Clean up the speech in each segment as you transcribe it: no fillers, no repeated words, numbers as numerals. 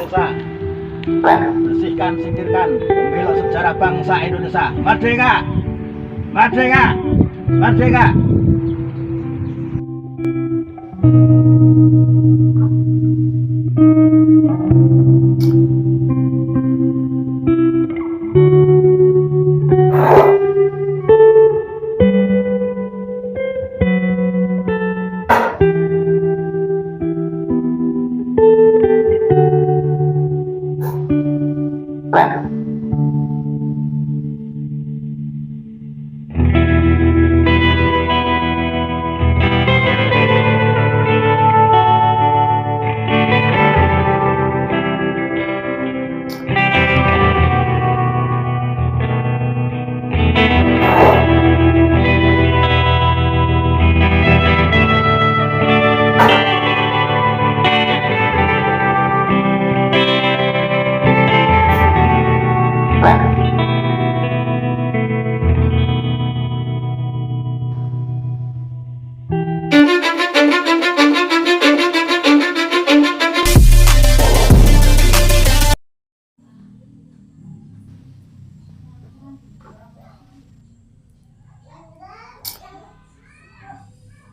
dosa. Bersihkan, singkirkan, membela sejarah bangsa Indonesia. Merdeka! Merdeka! Merdeka!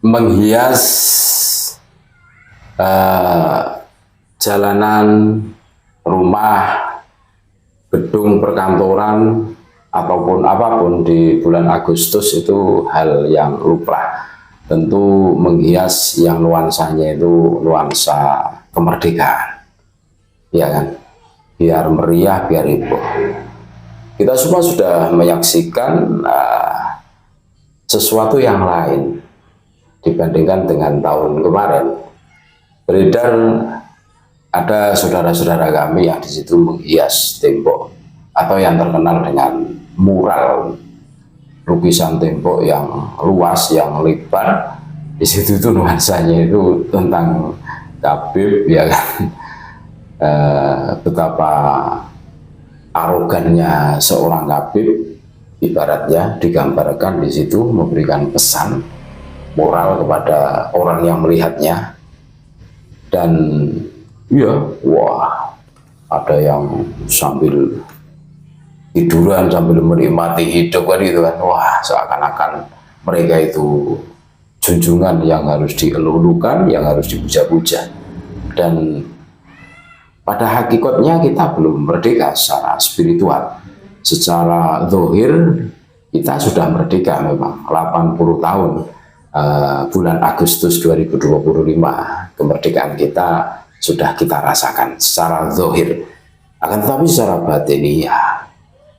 Menghias jalanan, rumah, gedung perkantoran ataupun apapun di bulan Agustus itu hal yang lumrah. Tentu menghias yang nuansanya itu nuansa kemerdekaan, ya kan? Biar meriah, biar heboh. Kita semua sudah menyaksikan sesuatu yang lain dibandingkan dengan tahun kemarin. Beredar ada saudara-saudara kami yang di situ menghias tembok atau yang terkenal dengan mural, lukisan tembok yang luas, yang lebar. Di situ itu nuansanya itu tentang Habib, ya kan? Betapa arogannya seorang Habib, ibaratnya digambarkan di situ, memberikan pesan moral kepada orang yang melihatnya. Dan ya, wah, ada yang sambil tiduran sambil menikmati hidup kan gitu kan. Wah, seakan-akan mereka itu junjungan yang harus dielulukan, yang harus dipuja-puja. Dan pada hakikatnya kita belum merdeka secara spiritual. Secara zahir kita sudah merdeka memang 80 tahun. Bulan Agustus 2025 kemerdekaan kita sudah kita rasakan secara zahir. Akan tetapi secara batin ya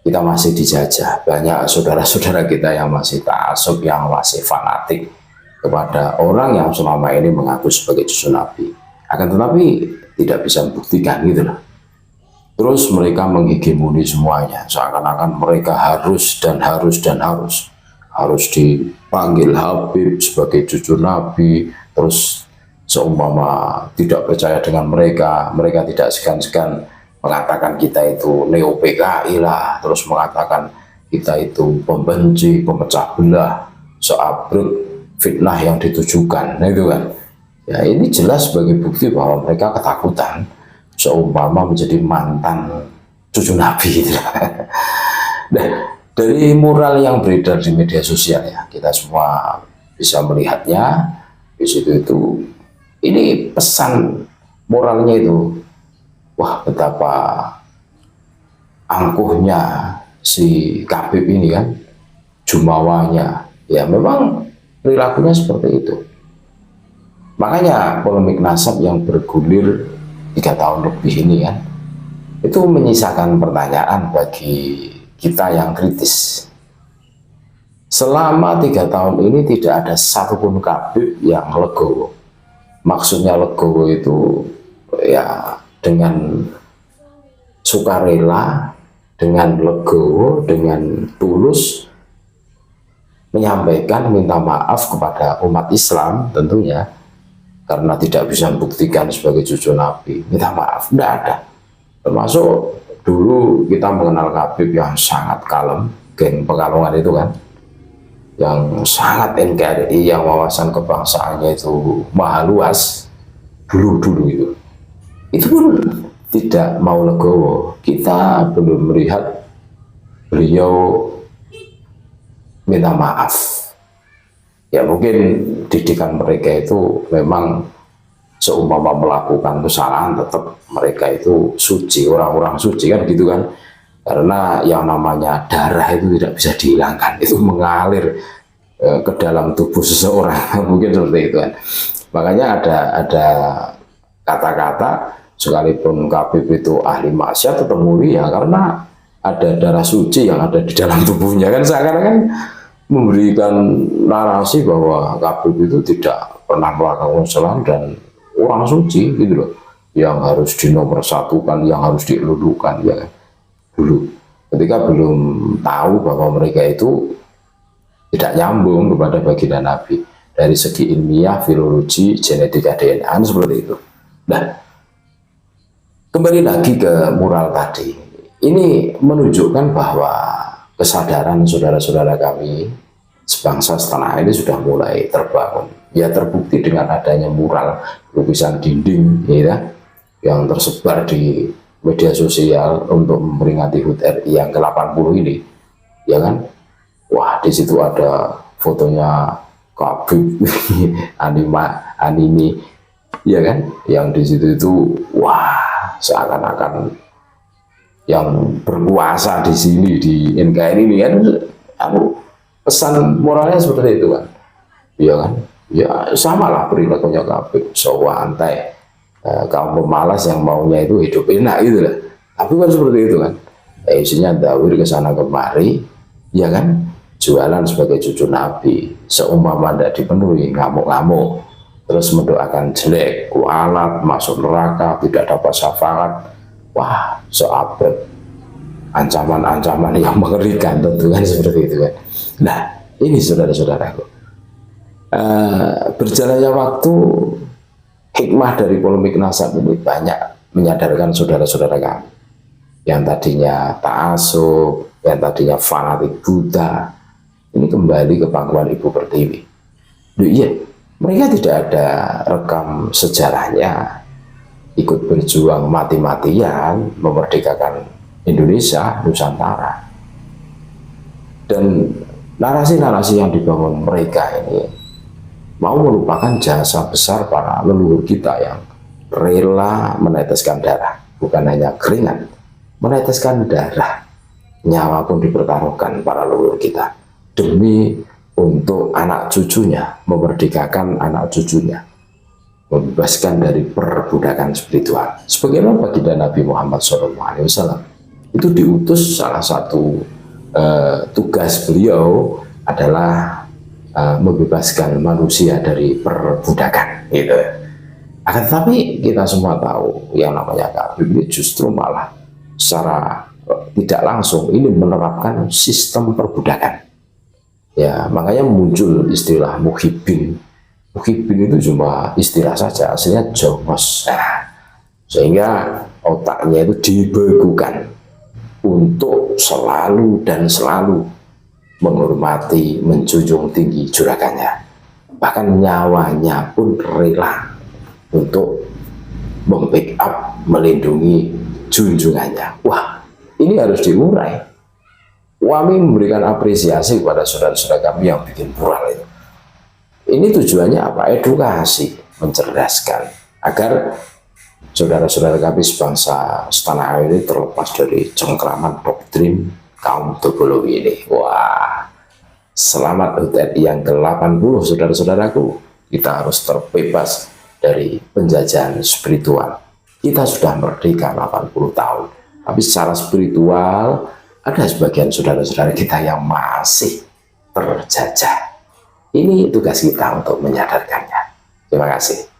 kita masih dijajah. Banyak saudara-saudara kita yang masih ta'assub, yang masih fanatik kepada orang yang selama ini mengaku sebagai cucu Nabi. Akan tetapi tidak bisa membuktikan gitu loh. Terus mereka menghegemoni semuanya, seakan-akan mereka harus dan harus dan harus dipanggil Habib sebagai cucu Nabi. Terus seumpama tidak percaya dengan mereka, mereka tidak segan-segan mengatakan kita itu neo PKI lah, terus mengatakan kita itu pembenci, pemecah belah, seabrek fitnah yang ditujukan. Nah itu kan, ya ini jelas sebagai bukti bahwa mereka ketakutan seumpama menjadi mantan cucu Nabi gitu. Nah, dari mural yang beredar di media sosial ya, kita semua bisa melihatnya. Di situ itu, ini pesan moralnya itu, wah betapa angkuhnya si Habib ini kan, jumawanya. Ya memang perilakunya seperti itu. Makanya polemik nasab yang bergulir 3 tahun lebih ini kan, itu menyisakan pertanyaan bagi kita yang kritis. Selama 3 tahun ini tidak ada satupun Habib yang legowo. Maksudnya legowo itu ya dengan sukarela, dengan legowo, dengan tulus menyampaikan minta maaf kepada umat Islam tentunya, karena tidak bisa membuktikan sebagai cucu Nabi. Minta maaf, tidak ada. Termasuk dulu kita mengenal Habib yang sangat kalem, geng Pekalongan itu kan, yang sangat NKRI, yang wawasan kebangsaannya itu maha luas dulu itu pun tidak tidak mau legowo. Kita belum melihat beliau minta maaf. Ya mungkin didikan mereka itu memang seumpama melakukan kesalahan tetap mereka itu suci, orang-orang suci kan gitu kan. Karena yang namanya darah itu tidak bisa dihilangkan, itu mengalir ke dalam tubuh seseorang mungkin seperti itu kan. Makanya ada kata-kata sekalipun Khabib itu ahli maksiat tetap mulia karena ada darah suci yang ada di dalam tubuhnya kan, seakan-akan kan memberikan narasi bahwa Khabib itu tidak pernah melakukan kesalahan dan orang suci gitu loh, yang harus dinomorsatukan, yang harus dilulukan ya kan. Dulu ketika belum tahu bahwa mereka itu tidak nyambung kepada baginda Nabi dari segi ilmiah, filologi, genetika, DNA seperti itu. Nah, kembali lagi ke mural tadi, ini menunjukkan bahwa kesadaran saudara-saudara kami sebangsa setanah air ini sudah mulai terbangun. Ya terbukti dengan adanya mural lukisan dinding ya, yang tersebar di media sosial untuk memperingati HUT RI yang ke-80 ini, ya kan? Wah, di situ ada fotonya Khabib anime, ya kan? Yang di situ itu wah, seakan-akan yang berkuasa di sini di NKRI ini kan, pesan moralnya seperti itu kan, ya kan? Ya samalah perilakunya Khabib, sowantai kaum pemalas yang maunya itu hidup enak gitu lah. Tapi kan seperti itu kan, isinya dawir ke sana kemari, ya kan? Jualan sebagai cucu Nabi, seumpama tidak dipenuhi ngamuk-ngamuk, terus mendoakan jelek, kualat, masuk neraka, tidak dapat syafaat. Wah, seabad ancaman-ancaman yang mengerikan tentu kan seperti itu kan. Nah, ini saudara-saudaraku, berjalannya waktu, hikmah dari polemik nasab ini banyak menyadarkan saudara-saudara kami yang tadinya ta'assub, yang tadinya fanatik Buddha, ini kembali ke pangkuan Ibu Pertiwi. Iya, mereka tidak ada rekam sejarahnya ikut berjuang mati-matian memerdekakan Indonesia, Nusantara. Dan narasi-narasi yang dibangun mereka ini mau melupakan jasa besar para leluhur kita yang rela meneteskan darah, bukan hanya keringat, meneteskan darah, nyawa pun dipertaruhkan para leluhur kita demi untuk anak cucunya, memerdekakan anak cucunya, membebaskan dari perbudakan spiritual. Sebagaimana baginda Nabi Muhammad SAW itu diutus, salah satu tugas beliau adalah membebaskan manusia dari perbudakan gitu. Akan tetapi kita semua tahu yang namanya Khabib ini justru malah secara tidak langsung ini menerapkan sistem perbudakan. Ya, makanya muncul istilah muhibbin. Muhibbin itu cuma istilah saja, aslinya jongos. Nah, sehingga otaknya itu dibekukan untuk selalu dan selalu menghormati, menjunjung tinggi juragannya. Bahkan nyawanya pun rela untuk membackup, melindungi junjungannya. Wah, ini harus diurai. Kami memberikan apresiasi kepada saudara-saudara kami yang bikin mural itu. Ini tujuannya apa? Edukasi, mencerdaskan agar saudara-saudara kami sebangsa setanah air ini terlepas dari cengkraman doktrin kaum Togolowi ini. Wah, selamat HUT RI yang ke-80 saudara-saudaraku. Kita harus terbebas dari penjajahan spiritual. Kita sudah merdeka 80 tahun, tapi secara spiritual ada sebagian saudara-saudara kita yang masih terjajah. Ini tugas kita untuk menyadarkannya. Terima kasih.